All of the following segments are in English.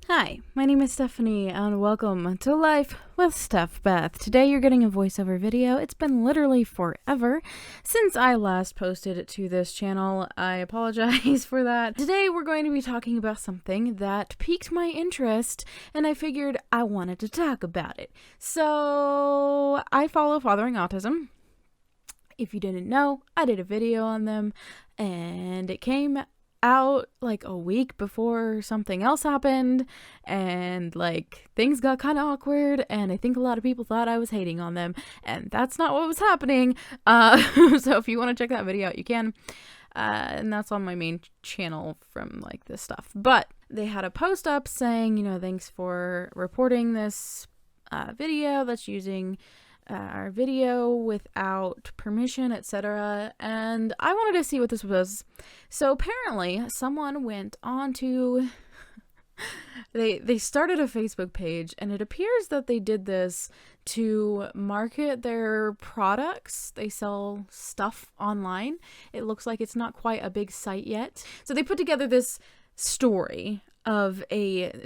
Hi, my name is Stephanie, and welcome to Life with Steph Beth. Today you're getting a voiceover video. It's been literally forever since I last posted it to this channel. I apologize for that. Today we're going to be talking about something that piqued my interest, and I figured I wanted to talk about it. So, I follow Fathering Autism. If you didn't know, I did a video on them, and it came out like a week before something else happened, and like things got kind of awkward, and I think a lot of people thought I was hating on them, and that's not what was happening. So if you want to check that video out, you can, and that's on my main channel from like this stuff. But they had a post up saying, thanks for reporting this video that's using our video without permission, etc. And I wanted to see what this was. So apparently someone went on to they started a Facebook page, and it appears that they did this to market their products. They sell stuff online. It looks like it's not quite a big site yet. So they put together this story of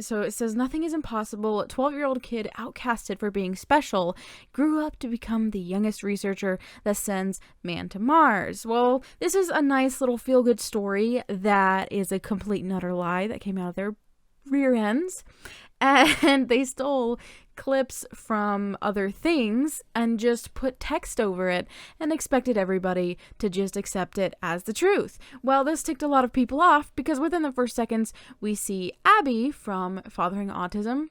so it says, nothing is impossible. A 12-year-old kid outcasted for being special grew up to become the youngest researcher that sends man to Mars. Well, this is a nice little feel-good story that is a complete and utter lie that came out of their rear ends. And they stole clips from other things and just put text over it and expected everybody to just accept it as the truth. Well, this ticked a lot of people off because within the first seconds, we see Abbie from Fathering Autism.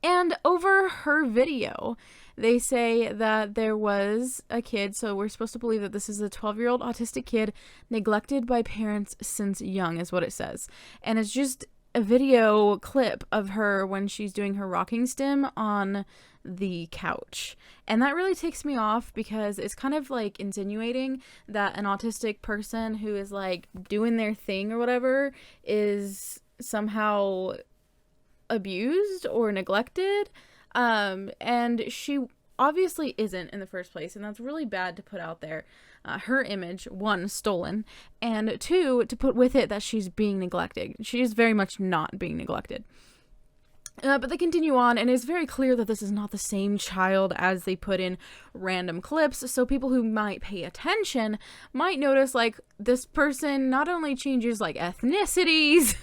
And over her video, they say that there was a kid, so we're supposed to believe that this is a 12-year-old autistic kid neglected by parents since young, is what it says. And it's just a video clip of her when she's doing her rocking stim on the couch. And that really takes me off because it's kind of like insinuating that an autistic person who is like doing their thing or whatever is somehow abused or neglected. And she obviously isn't in the first place, and that's really bad to put out there. Her image, one, stolen, and two, to put with it that she's being neglected. She is very much not being neglected. But they continue on, and it's very clear that this is not the same child as they put in random clips, so people who might pay attention might notice, like, this person not only changes, like, ethnicities,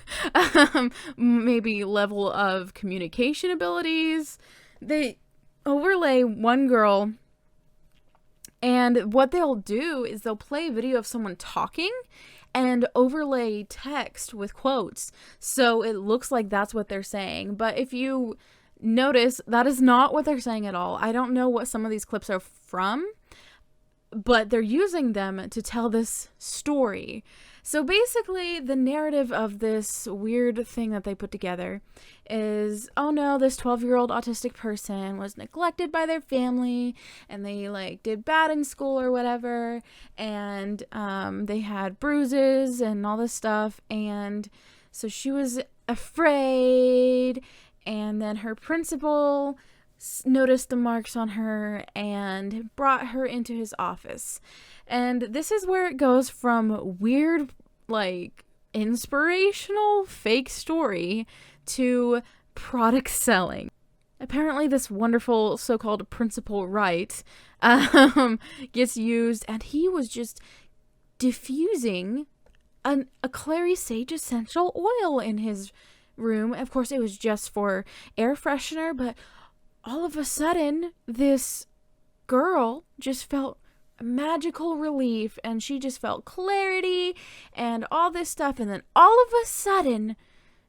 maybe level of communication abilities. They overlay one girl, and what they'll do is they'll play a video of someone talking and overlay text with quotes, so it looks like that's what they're saying. But if you notice, that is not what they're saying at all. I don't know what some of these clips are from, but they're using them to tell this story. So basically, the narrative of this weird thing that they put together is, oh no, this 12-year-old autistic person was neglected by their family, and they like did bad in school or whatever, and they had bruises and all this stuff, and so she was afraid, and then her principal noticed the marks on her and brought her into his office. And this is where it goes from weird, like, inspirational fake story to product selling. Apparently this wonderful so-called principal right gets used, and he was just diffusing a clary sage essential oil in his room. Of course, it was just for air freshener, but all of a sudden, this girl just felt magical relief, and she just felt clarity and all this stuff. And then all of a sudden,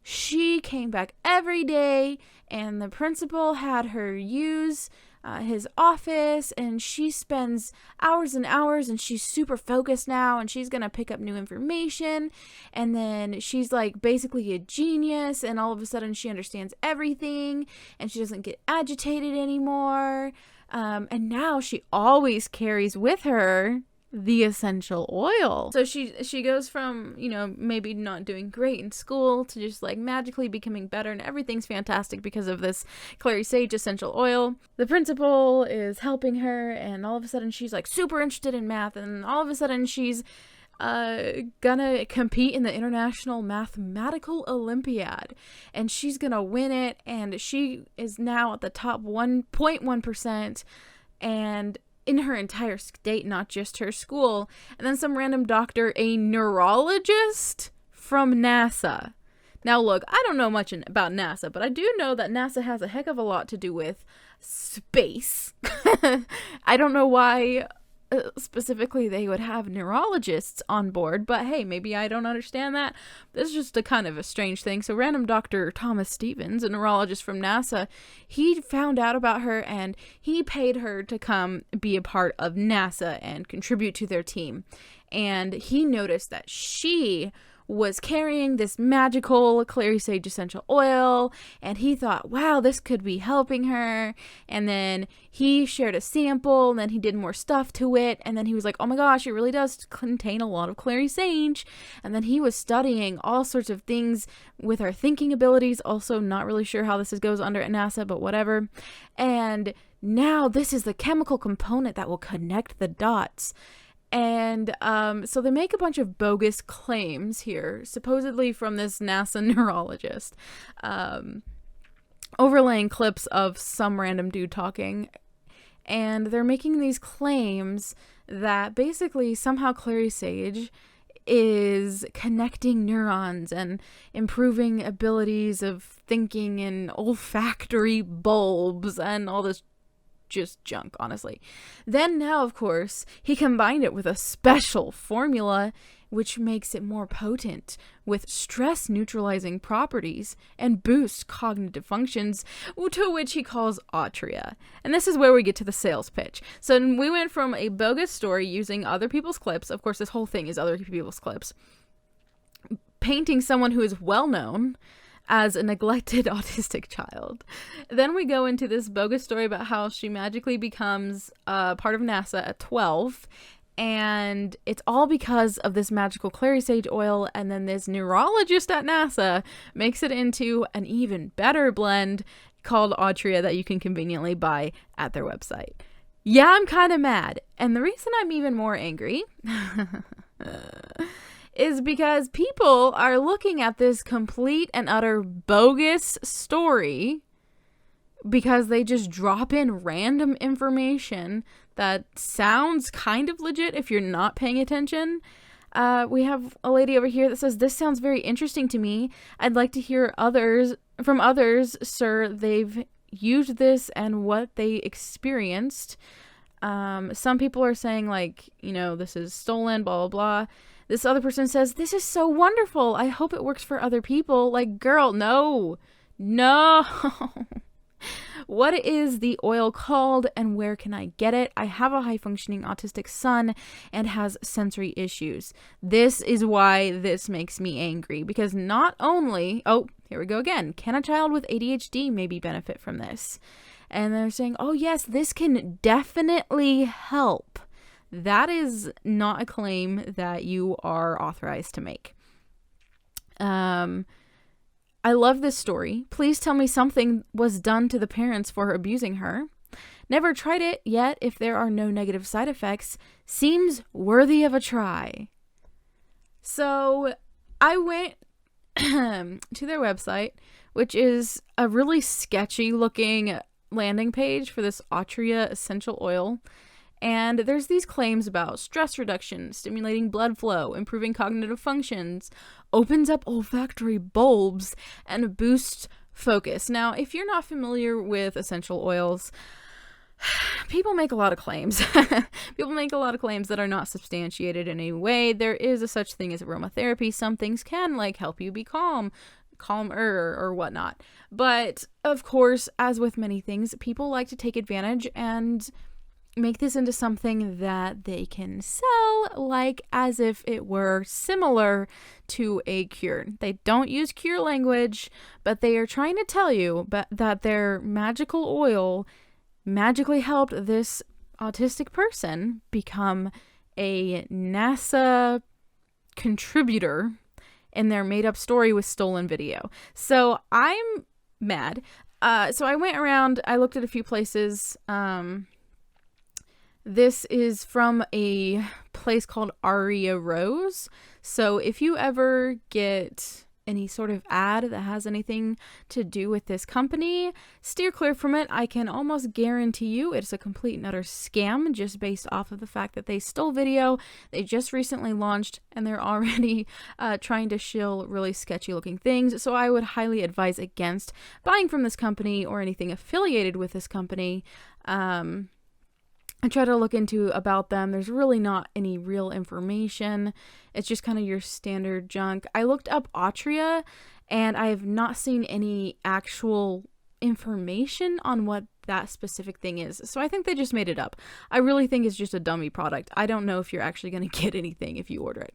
she came back every day, and the principal had her use his office, and she spends hours and hours, and she's super focused now, and she's gonna pick up new information, and then she's like basically a genius, and all of a sudden she understands everything, and she doesn't get agitated anymore, and now she always carries with her the essential oil. So she goes from, maybe not doing great in school to just like magically becoming better, and everything's fantastic because of this clary sage essential oil. The principal is helping her, and all of a sudden she's like super interested in math, and all of a sudden she's gonna compete in the International Mathematical Olympiad, and she's gonna win it, and she is now at the top 1.1%, and in her entire state, not just her school. And then some random doctor, a neurologist from NASA. Now look, I don't know much about NASA, but I do know that NASA has a heck of a lot to do with space. I don't know why specifically they would have neurologists on board, but hey, maybe I don't understand that. This is just a kind of a strange thing. So random Dr. Thomas Stevens, a neurologist from NASA, he found out about her and he paid her to come be a part of NASA and contribute to their team. And he noticed that she was carrying this magical clary sage essential oil, and he thought, wow, this could be helping her. And then he shared a sample, and then he did more stuff to it, and then he was like, oh my gosh, it really does contain a lot of clary sage. And then he was studying all sorts of things with our thinking abilities, also not really sure how this goes under at NASA, but whatever. And now this is the chemical component that will connect the dots. And so they make a bunch of bogus claims here, supposedly from this NASA neurologist, overlaying clips of some random dude talking. And they're making these claims that basically somehow clary sage is connecting neurons and improving abilities of thinking in olfactory bulbs and all this just junk, honestly. Then now, of course, he combined it with a special formula which makes it more potent with stress neutralizing properties and boosts cognitive functions, to which he calls Altria. And this is where we get to the sales pitch. So we went from a bogus story using other people's clips. Of course, this whole thing is other people's clips, painting someone who is well known as a neglected autistic child. Then we go into this bogus story about how she magically becomes part of NASA at 12, and it's all because of this magical clary sage oil, and then this neurologist at NASA makes it into an even better blend called Altria that you can conveniently buy at their website. Yeah, I'm kind of mad, and the reason I'm even more angry is because people are looking at this complete and utter bogus story because they just drop in random information that sounds kind of legit if you're not paying attention. We have a lady over here that says, this sounds very interesting to me. I'd like to hear from others, sir. They've used this and what they experienced. Some people are saying, like, you know, this is stolen, blah, blah, blah. This other person says, this is so wonderful. I hope it works for other people. Like, girl, no. What is the oil called and where can I get it? I have a high-functioning autistic son and has sensory issues. This is why this makes me angry, because not only, oh, here we go again, can a child with ADHD maybe benefit from this? And they're saying, oh yes, this can definitely help. That is not a claim that you are authorized to make. I love this story. Please tell me something was done to the parents for abusing her. Never tried it yet. If there are no negative side effects, seems worthy of a try. So I went to their website, which is a really sketchy looking landing page for this Altria essential oil. And there's these claims about stress reduction, stimulating blood flow, improving cognitive functions, opens up olfactory bulbs, and boosts focus. Now, if you're not familiar with essential oils, people make a lot of claims. People make a lot of claims that are not substantiated in any way. There is a such thing as aromatherapy. Some things can, like, help you be calmer or whatnot. But, of course, as with many things, people like to take advantage and make this into something that they can sell, like as if it were similar to a cure. They don't use cure language, but they are trying to tell you that their magical oil magically helped this autistic person become a NASA contributor in their made-up story with stolen video. So I'm mad. So I went around, I looked at a few places. This is from a place called Aria Rose. So if you ever get any sort of ad that has anything to do with this company, steer clear from it. I can almost guarantee you it's a complete and utter scam, just based off of the fact that they stole video, they just recently launched, and they're already trying to shill really sketchy looking things. So I would highly advise against buying from this company or anything affiliated with this company. I try to look into about them. There's really not any real information. It's just kind of your standard junk. I looked up Autria, and I have not seen any actual information on what that specific thing is. So I think they just made it up. I really think it's just a dummy product. I don't know if you're actually going to get anything if you order it.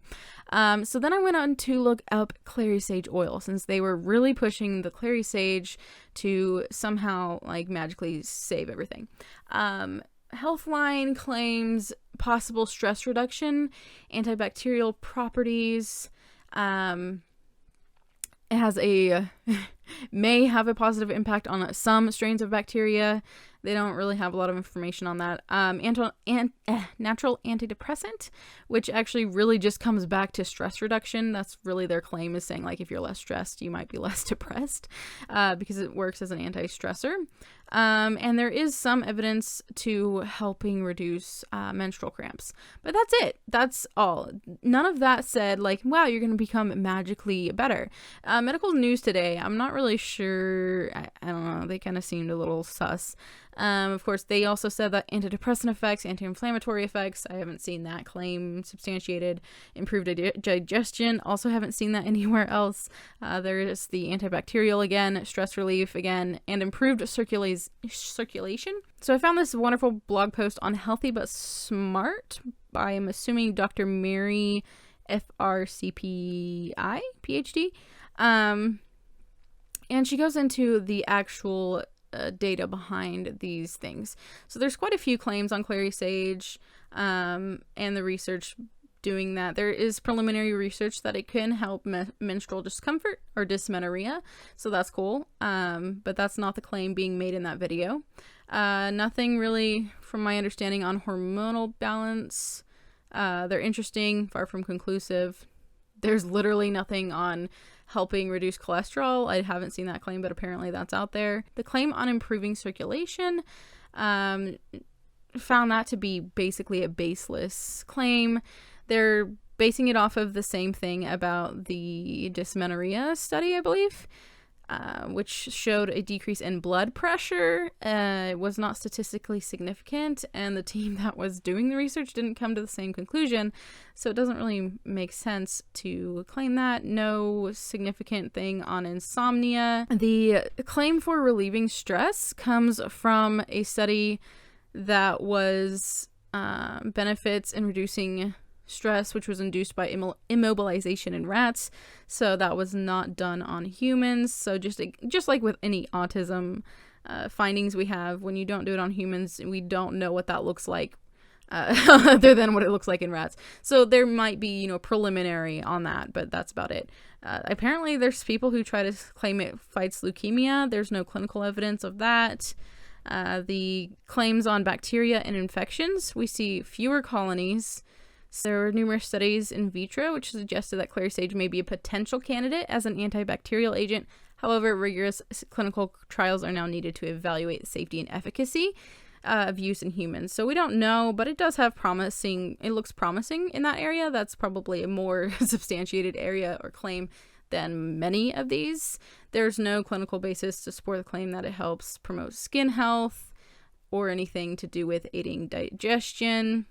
So then I went on to look up clary sage oil, since they were really pushing the clary sage to somehow like magically save everything. Healthline claims possible stress reduction, antibacterial properties. It has may have a positive impact on some strains of bacteria. They don't really have a lot of information on that. Natural antidepressant, which actually really just comes back to stress reduction. That's really their claim, is saying like if you're less stressed, you might be less depressed, because it works as an anti-stressor. And there is some evidence to helping reduce menstrual cramps. But that's it. That's all. None of that said like, wow, you're going to become magically better. Medical news today, I'm not really sure. I don't know. They kind of seemed a little sus. Of course, they also said that antidepressant effects, anti-inflammatory effects, I haven't seen that claim substantiated. Improved digestion, also haven't seen that anywhere else. There is the antibacterial again, stress relief again, and improved circulation. So I found this wonderful blog post on Healthy But Smart by, I'm assuming, Dr. Mary FRCPI, PhD. And she goes into the actual data behind these things. So there's quite a few claims on clary sage, and the research doing that. There is preliminary research that it can help menstrual discomfort or dysmenorrhea, so that's cool. But that's not the claim being made in that video. Nothing really, from my understanding, on hormonal balance. They're interesting, far from conclusive. There's literally nothing on helping reduce cholesterol. I haven't seen that claim, but apparently that's out there. The claim on improving circulation, found that to be basically a baseless claim. They're basing it off of the same thing about the dysmenorrhea study, I believe, which showed a decrease in blood pressure. It was not statistically significant, and the team that was doing the research didn't come to the same conclusion, so it doesn't really make sense to claim that. No significant thing on insomnia. The claim for relieving stress comes from a study that was benefits in reducing stress, which was induced by immobilization in rats. So that was not done on humans. So just like with any autism findings we have, when you don't do it on humans, we don't know what that looks like other than what it looks like in rats. So there might be, preliminary on that, but that's about it. Apparently there's people who try to claim it fights leukemia. There's no clinical evidence of that. The claims on bacteria and infections, we see fewer colonies. So there were numerous studies in vitro which suggested that clary sage may be a potential candidate as an antibacterial agent. However, rigorous clinical trials are now needed to evaluate the safety and efficacy of use in humans. So we don't know, but it does have it looks promising in that area. That's probably a more substantiated area or claim than many of these. There's no clinical basis to support the claim that it helps promote skin health or anything to do with aiding digestion.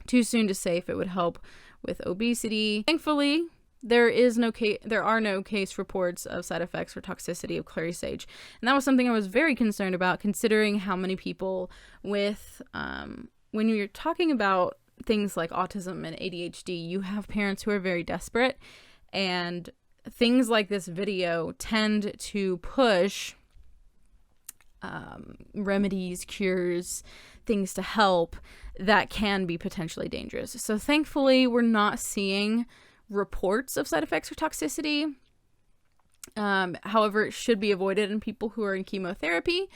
Too soon to say if it would help with obesity. Thankfully, there are no case reports of side effects or toxicity of clary sage. And that was something I was very concerned about, considering how many people with, when you're talking about things like autism and ADHD, you have parents who are very desperate, and things like this video tend to push remedies, cures, things to help that can be potentially dangerous. So thankfully, we're not seeing reports of side effects or toxicity. However, it should be avoided in people who are in chemotherapy,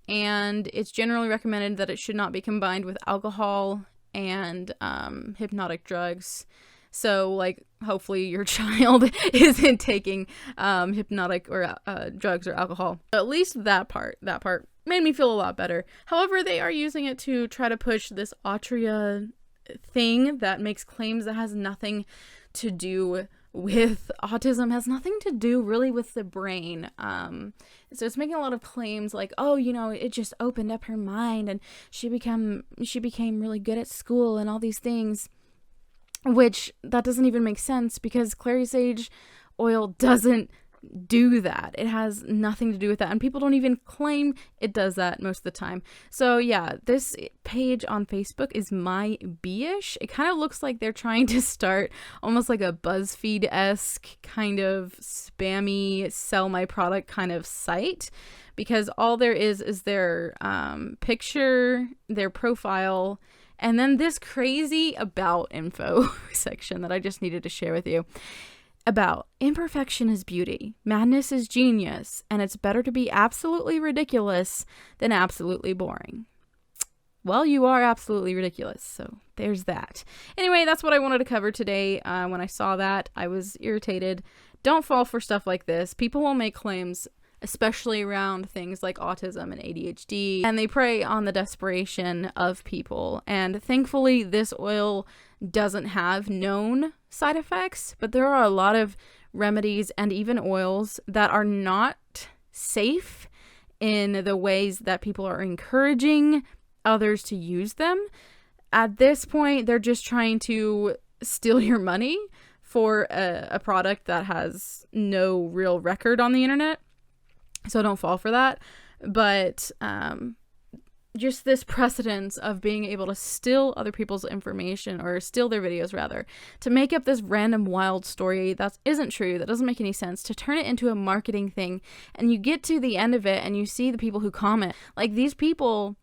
and it's generally recommended that it should not be combined with alcohol and hypnotic drugs. So, like, hopefully your child isn't taking hypnotic or drugs or alcohol. At least that part made me feel a lot better. However, they are using it to try to push this Altria thing that makes claims that has nothing to do with autism, has nothing to do really with the brain. So it's making a lot of claims like, oh, you know, it just opened up her mind and she became really good at school and all these things. Which, that doesn't even make sense because clary sage oil doesn't do that. It has nothing to do with that. And people don't even claim it does that most of the time. So yeah, this page on Facebook is My Bee-ish. It kind of looks like they're trying to start almost like a BuzzFeed-esque kind of spammy sell my product kind of site. Because all there is their picture, their profile, and then this crazy about info section that I just needed to share with you. About imperfection is beauty, madness is genius, and it's better to be absolutely ridiculous than absolutely boring. Well, you are absolutely ridiculous, so there's that. Anyway, that's what I wanted to cover today. When I saw that, I was irritated. Don't fall for stuff like this. People will make claims, especially around things like autism and ADHD, and they prey on the desperation of people. And thankfully, this oil doesn't have known side effects, but there are a lot of remedies and even oils that are not safe in the ways that people are encouraging others to use them. At this point, they're just trying to steal your money for a product that has no real record on the internet. So don't fall for that. But just this precedence of being able to steal other people's information, or steal their videos rather, to make up this random wild story that isn't true, that doesn't make any sense, to turn it into a marketing thing. And you get to the end of it and you see the people who comment. Like, these people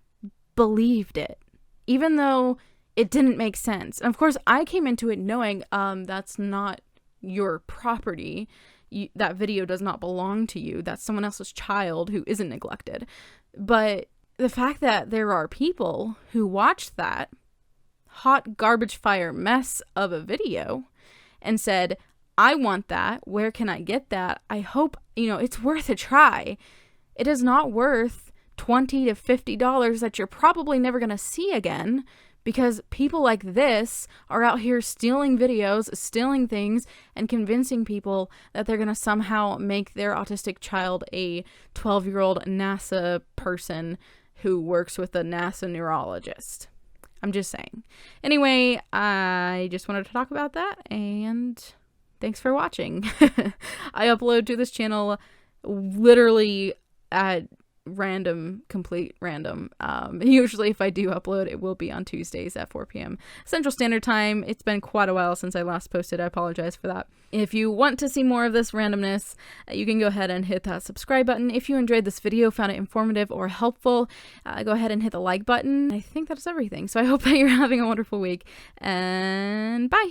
believed it, even though it didn't make sense. And of course, I came into it knowing that's not your property. That video does not belong to you. That's someone else's child who isn't neglected. But the fact that there are people who watched that hot garbage fire mess of a video and said, I want that. Where can I get that? I hope, it's worth a try. It is not worth $20 to $50 that you're probably never going to see again, because people like this are out here stealing videos, stealing things, and convincing people that they're going to somehow make their autistic child a 12-year-old NASA person who works with a NASA neurologist. I'm just saying. Anyway, I just wanted to talk about that, and thanks for watching. I upload to this channel literally at complete random. Usually if I do upload, it will be on Tuesdays at 4 p.m. Central Standard Time. It's been quite a while since I last posted. I apologize for that. If you want to see more of this randomness, you can go ahead and hit that subscribe button. If you enjoyed this video, found it informative or helpful, go ahead and hit the like button. I think that's everything. So I hope that you're having a wonderful week, and bye.